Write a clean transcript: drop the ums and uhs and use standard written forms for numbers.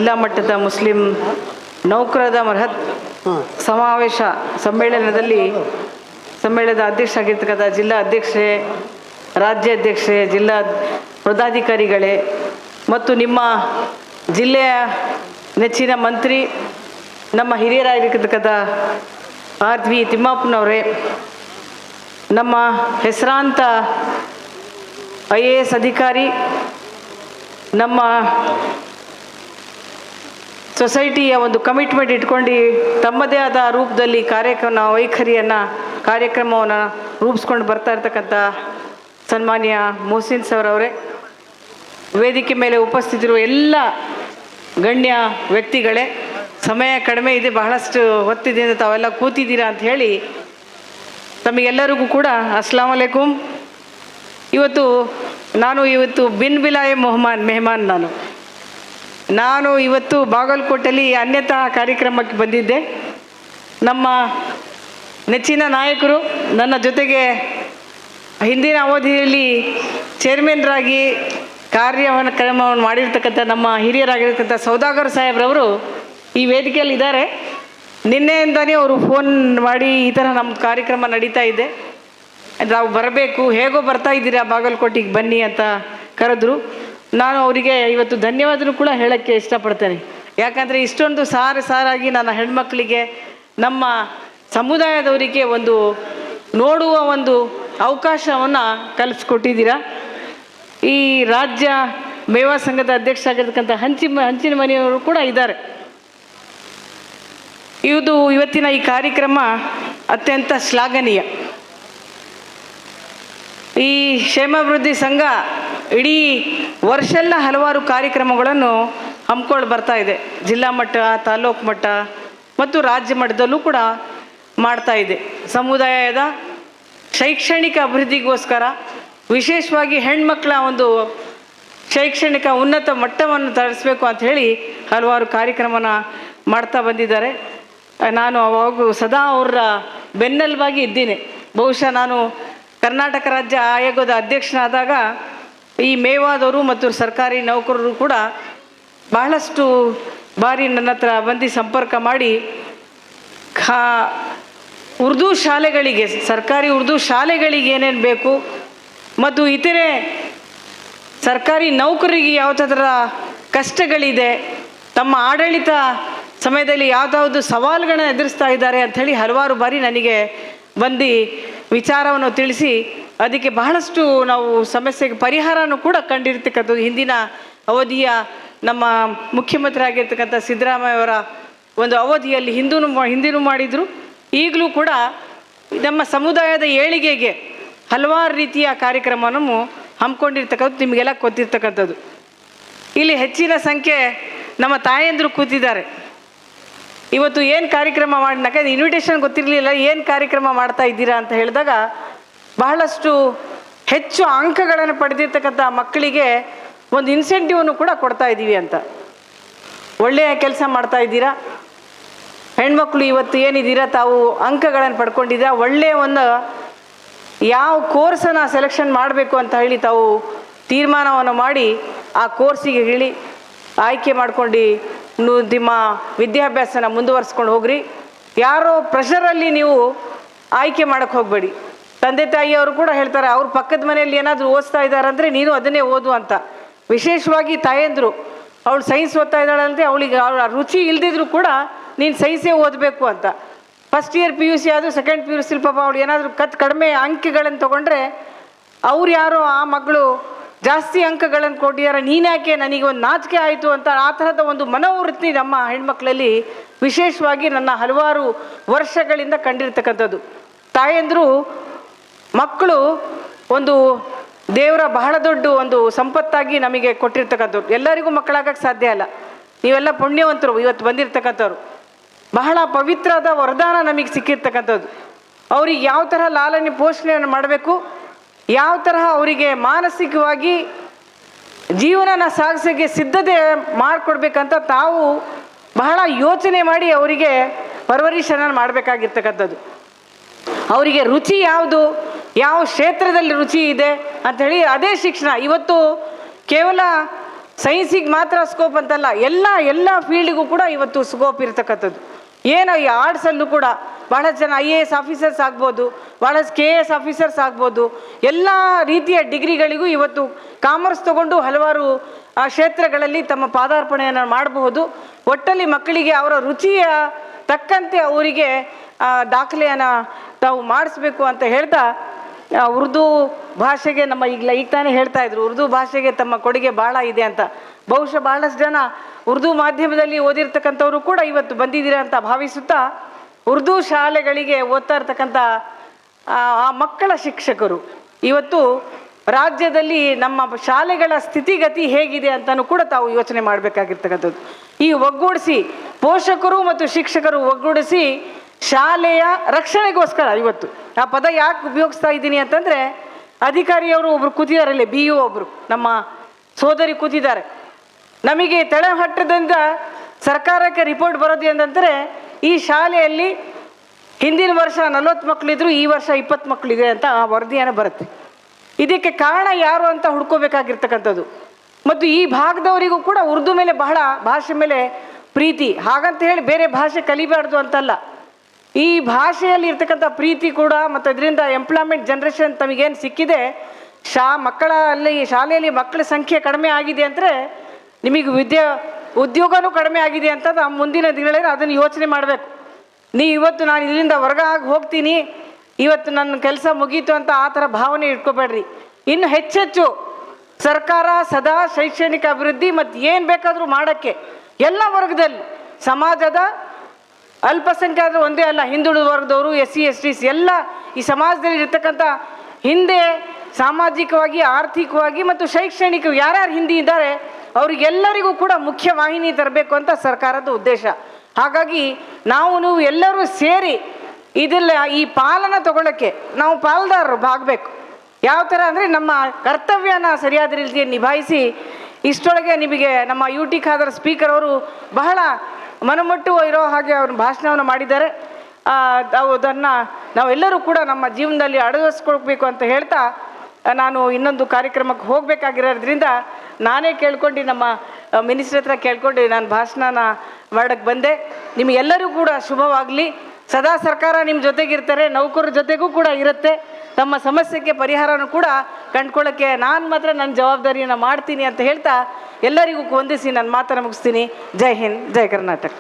ಜಿಲ್ಲಾ ಮಟ್ಟದ ಮುಸ್ಲಿಂ ನೌಕರರ ಬೃಹತ್ ಸಮಾವೇಶ ಸಮ್ಮೇಳನದ ಅಧ್ಯಕ್ಷ ಆಗಿರ್ತಕ್ಕಂಥ ಜಿಲ್ಲಾ ಅಧ್ಯಕ್ಷೆ, ರಾಜ್ಯಾಧ್ಯಕ್ಷೆ, ಜಿಲ್ಲಾ ಪದಾಧಿಕಾರಿಗಳೇ ಮತ್ತು ನಿಮ್ಮ ಜಿಲ್ಲೆಯ ನೆಚ್ಚಿನ ಮಂತ್ರಿ, ನಮ್ಮ ಹಿರಿಯರಾಗಿರ್ತಕ್ಕಂಥ ಆರ್.ವಿ. ತಿಮ್ಮಪ್ಪನವರೇ, ನಮ್ಮ ಹೆಸರಾಂತ IAS ಅಧಿಕಾರಿ, ನಮ್ಮ ಸೊಸೈಟಿಯ ಒಂದು ಕಮಿಟ್ಮೆಂಟ್ ಇಟ್ಕೊಂಡು ತಮ್ಮದೇ ಆದ ರೂಪದಲ್ಲಿ ಕಾರ್ಯಕ್ರಮವನ್ನು ರೂಪಿಸ್ಕೊಂಡು ಬರ್ತಾ ಇರ್ತಕ್ಕಂಥ ಸನ್ಮಾನ್ಯ ಮೊಹಸಿನ್ ಸರ್ ಅವರೇ, ವೇದಿಕೆ ಮೇಲೆ ಉಪಸ್ಥಿತಿರುವ ಎಲ್ಲ ಗಣ್ಯ ವ್ಯಕ್ತಿಗಳೇ, ಸಮಯ ಕಡಿಮೆ ಇದೆ, ಬಹಳಷ್ಟು ಹೊತ್ತಿದೆ, ತಾವೆಲ್ಲ ಕೂತಿದ್ದೀರಾ ಅಂತ ಹೇಳಿ ತಮಗೆಲ್ಲರಿಗೂ ಕೂಡ ಅಸ್ಲಾಂ ಅಲೈಕುಂ. ಇವತ್ತು ಬಿನ್ ಬಿಲಾಯ್ ಮೆಹಮಾನ್ ನಾನು ಇವತ್ತು ಬಾಗಲಕೋಟೆಯಲ್ಲಿ ಅನ್ಯತಾ ಕಾರ್ಯಕ್ರಮಕ್ಕೆ ಬಂದಿದ್ದೆ. ನಮ್ಮ ನೆಚ್ಚಿನ ನಾಯಕರು ನನ್ನ ಜೊತೆಗೆ ಹಿಂದಿನ ಅವಧಿಯಲ್ಲಿ ಚೇರ್ಮನ್ರಾಗಿ ಕ್ರಮವನ್ನು ಮಾಡಿರ್ತಕ್ಕಂಥ ನಮ್ಮ ಹಿರಿಯರಾಗಿರ್ತಕ್ಕಂಥ ಸೌದಾಗರ್ ಸಾಹೇಬ್ರವರು ಈ ವೇದಿಕೆಯಲ್ಲಿ ಇದ್ದಾರೆ. ನಿನ್ನೆಯಿಂದಲೇ ಅವರು ಫೋನ್ ಮಾಡಿ ಈ ಥರ ನಮ್ಮ ಕಾರ್ಯಕ್ರಮ ನಡೀತಾ ಇದೆ, ನಾವು ಬರಬೇಕು, ಹೇಗೋ ಬರ್ತಾ ಇದ್ದೀರಾ ಬಾಗಲಕೋಟೆಗೆ ಬನ್ನಿ ಅಂತ ಕರೆದ್ರು. ನಾನು ಅವರಿಗೆ ಇವತ್ತು ಧನ್ಯವಾದನೂ ಕೂಡ ಹೇಳೋಕ್ಕೆ ಇಷ್ಟಪಡ್ತೇನೆ. ಯಾಕಂದರೆ ಇಷ್ಟೊಂದು ಸಾರಾಗಿ ನನ್ನ ಹೆಣ್ಮಕ್ಳಿಗೆ, ನಮ್ಮ ಸಮುದಾಯದವರಿಗೆ ಒಂದು ನೋಡುವ ಒಂದು ಅವಕಾಶವನ್ನು ಕಲ್ಪಿಸ್ಕೊಟ್ಟಿದ್ದೀರಾ. ಈ ರಾಜ್ಯ ಮೇವಾ ಸಂಘದ ಅಧ್ಯಕ್ಷ ಆಗಿರ್ತಕ್ಕಂಥ ಹಂಚಿನ ಮನೆಯವರು ಕೂಡ ಇದ್ದಾರೆ. ಇವತ್ತಿನ ಈ ಕಾರ್ಯಕ್ರಮ ಅತ್ಯಂತ ಶ್ಲಾಘನೀಯ. ಈ ಕ್ಷೇಮಾಭಿವೃದ್ಧಿ ಸಂಘ ಇಡೀ ವರ್ಷೆಲ್ಲ ಹಲವಾರು ಕಾರ್ಯಕ್ರಮಗಳನ್ನು ಹಮ್ಮಿಕೊಂಡು ಬರ್ತಾ ಇದೆ. ಜಿಲ್ಲಾ ಮಟ್ಟ, ತಾಲೂಕು ಮಟ್ಟ ಮತ್ತು ರಾಜ್ಯ ಮಟ್ಟದಲ್ಲೂ ಕೂಡ ಮಾಡ್ತಾ ಇದೆ. ಸಮುದಾಯದ ಶೈಕ್ಷಣಿಕ ಅಭಿವೃದ್ಧಿಗೋಸ್ಕರ, ವಿಶೇಷವಾಗಿ ಹೆಣ್ಮಕ್ಳ ಒಂದು ಶೈಕ್ಷಣಿಕ ಉನ್ನತ ಮಟ್ಟವನ್ನು ತರಿಸಬೇಕು ಅಂತ ಹೇಳಿ ಹಲವಾರು ಕಾರ್ಯಕ್ರಮನ ಮಾಡ್ತಾ ಬಂದಿದ್ದಾರೆ. ನಾನು ಅವಾಗ ಸದಾ ಅವರ ಬೆನ್ನೆಲುಬಾಗಿ ಇದ್ದೀನಿ. ಬಹುಶಃ ನಾನು ಕರ್ನಾಟಕ ರಾಜ್ಯ ಆಯೋಗದ ಅಧ್ಯಕ್ಷನಾದಾಗ ಈ ಮೇವಾದವರು ಮತ್ತು ಸರ್ಕಾರಿ ನೌಕರರು ಕೂಡ ಬಹಳಷ್ಟು ಬಾರಿ ನನ್ನ ಹತ್ರ ಬಂದು ಸಂಪರ್ಕ ಮಾಡಿ ಉರ್ದು ಶಾಲೆಗಳಿಗೆ, ಸರ್ಕಾರಿ ಉರ್ದು ಶಾಲೆಗಳಿಗೆ ಏನೇನು ಬೇಕು ಮತ್ತು ಇತರೆ ಸರ್ಕಾರಿ ನೌಕರಿಗೆ ಯಾವ ಥರ ಕಷ್ಟಗಳಿದೆ, ತಮ್ಮ ಆಡಳಿತ ಸಮಯದಲ್ಲಿ ಯಾವುದಾವುದು ಸವಾಲುಗಳನ್ನ ಎದುರಿಸ್ತಾ ಇದ್ದಾರೆ ಅಂಥೇಳಿ ಹಲವಾರು ಬಾರಿ ನನಗೆ ಬಂದು ವಿಚಾರವನ್ನು ತಿಳಿಸಿ ಅದಕ್ಕೆ ಬಹಳಷ್ಟು ನಾವು ಸಮಸ್ಯೆಗೆ ಪರಿಹಾರನೂ ಕೂಡ ಕಂಡಿರ್ತಕ್ಕಂಥದ್ದು. ಹಿಂದಿನ ಅವಧಿಯ ನಮ್ಮ ಮುಖ್ಯಮಂತ್ರಿ ಆಗಿರ್ತಕ್ಕಂಥ ಸಿದ್ದರಾಮಯ್ಯವರ ಒಂದು ಅವಧಿಯಲ್ಲಿ ಹಿಂದಿನೂ ಮಾಡಿದರು. ಈಗಲೂ ಕೂಡ ನಮ್ಮ ಸಮುದಾಯದ ಏಳಿಗೆಗೆ ಹಲವಾರು ರೀತಿಯ ಕಾರ್ಯಕ್ರಮವನ್ನು ಹಮ್ಮಿಕೊಂಡಿರ್ತಕ್ಕಂಥದ್ದು ನಿಮಗೆಲ್ಲ ಗೊತ್ತಿರ್ತಕ್ಕಂಥದ್ದು. ಇಲ್ಲಿ ಹೆಚ್ಚಿನ ಸಂಖ್ಯೆ ನಮ್ಮ ತಾಯಂದಿರು ಕೂತಿದ್ದಾರೆ. ಇವತ್ತು ಏನು ಕಾರ್ಯಕ್ರಮ ಯಾಕಂದರೆ ಇನ್ವಿಟೇಷನ್ ಗೊತ್ತಿರಲಿಲ್ಲ, ಏನು ಕಾರ್ಯಕ್ರಮ ಮಾಡ್ತಾ ಇದ್ದೀರಾ ಅಂತ ಹೇಳಿದಾಗ ಬಹಳಷ್ಟು ಹೆಚ್ಚು ಅಂಕಗಳನ್ನು ಪಡೆದಿರ್ತಕ್ಕಂಥ ಮಕ್ಕಳಿಗೆ ಒಂದು ಇನ್ಸೆಂಟಿವನ್ನು ಕೂಡ ಕೊಡ್ತಾ ಇದ್ದೀವಿ ಅಂತ. ಒಳ್ಳೆಯ ಕೆಲಸ ಮಾಡ್ತಾ ಇದ್ದೀರಾ. ಹೆಣ್ಮಕ್ಳು ಇವತ್ತು ಏನಿದ್ದೀರಾ, ತಾವು ಅಂಕಗಳನ್ನು ಪಡ್ಕೊಂಡಿದ್ದೀರಾ. ಒಳ್ಳೆಯ ಒಂದು ಯಾವ ಕೋರ್ಸನ್ನು ಸೆಲೆಕ್ಷನ್ ಮಾಡಬೇಕು ಅಂತ ಹೇಳಿ ತಾವು ತೀರ್ಮಾನವನ್ನು ಮಾಡಿ ಆ ಕೋರ್ಸಿಗೆ ಹೇಳಿ ಆಯ್ಕೆ ಮಾಡ್ಕೊಂಡು ನಿಮ್ಮ ವಿದ್ಯಾಭ್ಯಾಸನ ಮುಂದುವರಿಸ್ಕೊಂಡು ಹೋಗ್ರಿ. ಯಾರೋ ಪ್ರೆಷರಲ್ಲಿ ನೀವು ಆಯ್ಕೆ ಮಾಡೋಕ್ಕೆ ಹೋಗಬೇಡಿ. ತಂದೆ ತಾಯಿಯವರು ಕೂಡ ಹೇಳ್ತಾರೆ, ಅವ್ರ ಪಕ್ಕದ ಮನೆಯಲ್ಲಿ ಏನಾದರೂ ಓದಿಸ್ತಾ ಇದ್ದಾರಂದರೆ ನೀನು ಅದನ್ನೇ ಓದು ಅಂತ. ವಿಶೇಷವಾಗಿ ತಾಯಂದರು, ಅವಳು ಸೈನ್ಸ್ ಓದ್ತಾ ಇದ್ದಾಳಂತೆ, ಅವಳಿಗೆ ಅವಳ ರುಚಿ ಇಲ್ದಿದ್ರು ಕೂಡ ನೀನು ಸೈನ್ಸೇ ಓದಬೇಕು ಅಂತ. ಫಸ್ಟ್ ಇಯರ್ PUC ಆದರೂ ಸೆಕೆಂಡ್ PUC ಪಾಪ ಅವಳು ಏನಾದರೂ ಕಡಿಮೆ ಅಂಕಗಳನ್ನು ತೊಗೊಂಡ್ರೆ ಅವ್ರು ಯಾರೋ ಆ ಮಗಳು ಜಾಸ್ತಿ ಅಂಕಗಳನ್ನು ಕೊಟ್ಟಿದ್ದಾರೆ, ನೀನ್ಯಾಕೆ, ನನಗೆ ಒಂದು ನಾಚಿಕೆ ಆಯಿತು ಅಂತ ಆ ಥರದ ಒಂದು ಮನೋವೃತ್ತಿ ನಮ್ಮ ಹೆಣ್ಮಕ್ಳಲ್ಲಿ ವಿಶೇಷವಾಗಿ ನನ್ನ ಹಲವಾರು ವರ್ಷಗಳಿಂದ ಕಂಡಿರ್ತಕ್ಕಂಥದ್ದು. ತಾಯಂದರು ಮಕ್ಕಳು ಒಂದು ದೇವರ ಬಹಳ ದೊಡ್ಡ ಒಂದು ಸಂಪತ್ತಾಗಿ ನಮಗೆ ಕೊಟ್ಟಿರ್ತಕ್ಕಂಥವ್ರು. ಎಲ್ಲರಿಗೂ ಮಕ್ಕಳಾಗಕ್ಕೆ ಸಾಧ್ಯ ಅಲ್ಲ. ನೀವೆಲ್ಲ ಪುಣ್ಯವಂತರು ಇವತ್ತು ಬಂದಿರತಕ್ಕಂಥವ್ರು. ಬಹಳ ಪವಿತ್ರದ ವರದಾನ ನಮಗೆ ಸಿಕ್ಕಿರ್ತಕ್ಕಂಥದ್ದು. ಅವ್ರಿಗೆ ಯಾವ ಥರ ಲಾಲನೆ ಪೋಷಣೆಯನ್ನು ಮಾಡಬೇಕು, ಯಾವ ತರಹ ಅವರಿಗೆ ಮಾನಸಿಕವಾಗಿ ಜೀವನನ ಸಾಗಿಸೋಕ್ಕೆ ಸಿದ್ಧತೆ ಮಾಡಿಕೊಡ್ಬೇಕಂತ ತಾವು ಬಹಳ ಯೋಚನೆ ಮಾಡಿ ಅವರಿಗೆ ಪರ್ವರಿಷನ್ನು ಮಾಡಬೇಕಾಗಿರ್ತಕ್ಕಂಥದ್ದು. ಅವರಿಗೆ ರುಚಿ ಯಾವುದು, ಯಾವ ಕ್ಷೇತ್ರದಲ್ಲಿ ರುಚಿ ಇದೆ ಅಂಥೇಳಿ ಅದೇ ಶಿಕ್ಷಣ. ಇವತ್ತು ಕೇವಲ ಸೈನ್ಸಿಗೆ ಮಾತ್ರ ಸ್ಕೋಪ್ ಅಂತಲ್ಲ, ಎಲ್ಲ ಫೀಲ್ಡಿಗೂ ಕೂಡ ಇವತ್ತು ಸ್ಕೋಪ್ ಇರ್ತಕ್ಕಂಥದ್ದು. ಏನು ಈ ಆರ್ಟ್ಸಲ್ಲೂ ಕೂಡ ಭಾಳಷ್ಟು ಜನ IAS ಆಫೀಸರ್ಸ್ ಆಗ್ಬೋದು, ಭಾಳಷ್ಟು KS ಆಫೀಸರ್ಸ್ ಆಗ್ಬೋದು, ಎಲ್ಲ ರೀತಿಯ ಡಿಗ್ರಿಗಳಿಗೂ ಇವತ್ತು ಕಾಮರ್ಸ್ ತಗೊಂಡು ಹಲವಾರು ಕ್ಷೇತ್ರಗಳಲ್ಲಿ ತಮ್ಮ ಪಾದಾರ್ಪಣೆಯನ್ನು ಮಾಡಬಹುದು. ಒಟ್ಟಲ್ಲಿ ಮಕ್ಕಳಿಗೆ ಅವರ ರುಚಿಯ ತಕ್ಕಂತೆ ಅವರಿಗೆ ದಾಖಲೆಯನ್ನು ತಾವು ಮಾಡಿಸ್ಬೇಕು ಅಂತ ಹೇಳ್ತಾ, ಉರ್ದು ಭಾಷೆಗೆ ನಮ್ಮ ಈಗ ತಾನೇ ಹೇಳ್ತಾ ಇದ್ರು, ಉರ್ದು ಭಾಷೆಗೆ ತಮ್ಮ ಕೊಡುಗೆ ಭಾಳ ಇದೆ ಅಂತ. ಬಹುಶಃ ಭಾಳಷ್ಟು ಜನ ಉರ್ದು ಮಾಧ್ಯಮದಲ್ಲಿ ಓದಿರ್ತಕ್ಕಂಥವ್ರು ಕೂಡ ಇವತ್ತು ಬಂದಿದ್ದೀರಾ ಅಂತ ಭಾವಿಸುತ್ತಾ, ಉರ್ದು ಶಾಲೆಗಳಿಗೆ ಓದ್ತಾ ಇರ್ತಕ್ಕಂಥ ಆ ಮಕ್ಕಳ ಶಿಕ್ಷಕರು ಇವತ್ತು ರಾಜ್ಯದಲ್ಲಿ ನಮ್ಮ ಶಾಲೆಗಳ ಸ್ಥಿತಿಗತಿ ಹೇಗಿದೆ ಅಂತಲೂ ಕೂಡ ತಾವು ಯೋಚನೆ ಮಾಡಬೇಕಾಗಿರ್ತಕ್ಕಂಥದ್ದು. ಈ ಒಗ್ಗೂಡಿಸಿ ಪೋಷಕರು ಮತ್ತು ಶಿಕ್ಷಕರು ಒಗ್ಗೂಡಿಸಿ ಶಾಲೆಯ ರಕ್ಷಣೆಗೋಸ್ಕರ ಇವತ್ತು ಆ ಪದ ಯಾಕೆ ಉಪಯೋಗಿಸ್ತಾ ಇದ್ದೀನಿ ಅಂತಂದರೆ, ಅಧಿಕಾರಿಯವರು ಒಬ್ರು ಕೂತಿದ್ದಾರಲ್ಲಿ, BU ಒಬ್ಬರು ನಮ್ಮ ಸೋದರಿ ಕೂತಿದ್ದಾರೆ. ನಮಗೆ ತಳಹಟ್ಟದಿಂದ ಸರ್ಕಾರಕ್ಕೆ ರಿಪೋರ್ಟ್ ಬರೋದು ಏನಂದರೆ, ಈ ಶಾಲೆಯಲ್ಲಿ ಹಿಂದಿನ ವರ್ಷ 40 ಮಕ್ಕಳಿದ್ರು, ಈ ವರ್ಷ 20 ಮಕ್ಕಳಿದೆ ಅಂತ ಆ ವರದಿಯನ್ನು ಬರುತ್ತೆ. ಇದಕ್ಕೆ ಕಾರಣ ಯಾರು ಅಂತ ಹುಡ್ಕೋಬೇಕಾಗಿರ್ತಕ್ಕಂಥದ್ದು. ಮತ್ತು ಈ ಭಾಗದವರಿಗೂ ಕೂಡ ಉರ್ದು ಮೇಲೆ ಬಹಳ ಭಾಷೆ ಮೇಲೆ ಪ್ರೀತಿ, ಹಾಗಂತ ಹೇಳಿ ಬೇರೆ ಭಾಷೆ ಕಲಿಬಾರ್ದು ಅಂತಲ್ಲ. ಈ ಭಾಷೆಯಲ್ಲಿ ಇರ್ತಕ್ಕಂಥ ಪ್ರೀತಿ ಕೂಡ ಮತ್ತು ಅದರಿಂದ ಎಂಪ್ಲಾಯ್ಮೆಂಟ್ ಜನ್ರೇಷನ್ ತಮಗೇನು ಸಿಕ್ಕಿದೆ, ಶಾಲೆಯಲ್ಲಿ ಮಕ್ಕಳ ಸಂಖ್ಯೆ ಕಡಿಮೆ ಆಗಿದೆ ಅಂದರೆ ನಿಮಗೆ ಉದ್ಯೋಗನೂ ಕಡಿಮೆ ಆಗಿದೆ ಅಂತ ಮುಂದಿನ ದಿನಗಳಲ್ಲಿ ಅದನ್ನು ಯೋಚನೆ ಮಾಡಬೇಕು. ಇವತ್ತು ನಾನು ಇದರಿಂದ ಹೊರಗಾಗಿ ಹೋಗ್ತೀನಿ, ಇವತ್ತು ನನ್ನ ಕೆಲಸ ಮುಗೀತು ಅಂತ ಆ ಥರ ಭಾವನೆ ಇಟ್ಕೋಬೇಡ್ರಿ. ಇನ್ನು ಹೆಚ್ಚೆಚ್ಚು ಸರ್ಕಾರ ಸದಾ ಶೈಕ್ಷಣಿಕ ಅಭಿವೃದ್ಧಿ ಮತ್ತು ಏನು ಬೇಕಾದರೂ ಮಾಡೋಕ್ಕೆ ಎಲ್ಲ ವರ್ಗದಲ್ಲಿ, ಸಮಾಜದ ಅಲ್ಪಸಂಖ್ಯಾತರು ಒಂದೇ ಅಲ್ಲ, ಹಿಂದುಳಿದ ವರ್ಗದವರು, SC STs ಎಲ್ಲ ಈ ಸಮಾಜದಲ್ಲಿ ಇರ್ತಕ್ಕಂಥ ಹಿಂದೆ ಸಾಮಾಜಿಕವಾಗಿ, ಆರ್ಥಿಕವಾಗಿ ಮತ್ತು ಶೈಕ್ಷಣಿಕ ಯಾರ್ಯಾರು ಹಿಂದೆ ಇದ್ದಾರೆ ಅವರಿಗೆಲ್ಲರಿಗೂ ಕೂಡ ಮುಖ್ಯವಾಹಿನಿ ತರಬೇಕು ಅಂತ ಸರ್ಕಾರದ ಉದ್ದೇಶ. ಹಾಗಾಗಿ ನಾವು ಎಲ್ಲರೂ ಸೇರಿ ಇದೆಲ್ಲ ಈ ಪಾಲನ ತಗೊಳ್ಳೋಕ್ಕೆ ನಾವು ಪಾಲ್ದಾರರು ಆಗಬೇಕು. ಯಾವ ಥರ ಅಂದರೆ ನಮ್ಮ ಕರ್ತವ್ಯನ ಸರಿಯಾದ ರೀತಿಯಲ್ಲಿ ನಿಭಾಯಿಸಿ, ಇಷ್ಟೊಳಗೆ ನಿಮಗೆ ನಮ್ಮ UT ಖಾದರ್ ಸ್ಪೀಕರ್ ಅವರು ಬಹಳ ಮನಮುಟ್ಟು ಇರೋ ಹಾಗೆ ಅವ್ರ ಭಾಷಣವನ್ನು ಮಾಡಿದ್ದಾರೆ. ಅದನ್ನು ನಾವೆಲ್ಲರೂ ಕೂಡ ನಮ್ಮ ಜೀವನದಲ್ಲಿ ಅಳವಡಿಸ್ಕೊಳ್ಬೇಕು ಅಂತ ಹೇಳ್ತಾ, ನಾನು ಇನ್ನೊಂದು ಕಾರ್ಯಕ್ರಮಕ್ಕೆ ಹೋಗಬೇಕಾಗಿರೋದ್ರಿಂದ ನಾನೇ ಕೇಳ್ಕೊಂಡು ನಮ್ಮ ಮಿನಿಸ್ಟ್ರ್ ಹತ್ರ ಕೇಳ್ಕೊಂಡು ನಾನು ಭಾಷಣನ ಮಾಡೋಕ್ಕೆ ಬಂದೆ. ನಿಮಗೆಲ್ಲರೂ ಕೂಡ ಶುಭವಾಗಲಿ. ಸದಾ ಸರ್ಕಾರ ನಿಮ್ಮ ಜೊತೆಗಿರ್ತಾರೆ, ನೌಕರರ ಜೊತೆಗೂ ಕೂಡ ಇರುತ್ತೆ. ತಮ್ಮ ಸಮಸ್ಯೆಗೆ ಪರಿಹಾರನೂ ಕೂಡ ಕಂಡುಕೊಳ್ಳೋಕ್ಕೆ ನಾನು ಮಾತ್ರ ನನ್ನ ಜವಾಬ್ದಾರಿಯನ್ನು ಮಾಡ್ತೀನಿ ಅಂತ ಹೇಳ್ತಾ ಎಲ್ಲರಿಗೂ ವಂದಿಸಿ ನನ್ನ ಮಾತನ್ನು ಮುಗಿಸ್ತೀನಿ. ಜೈ ಹಿಂದ್, ಜೈ ಕರ್ನಾಟಕ.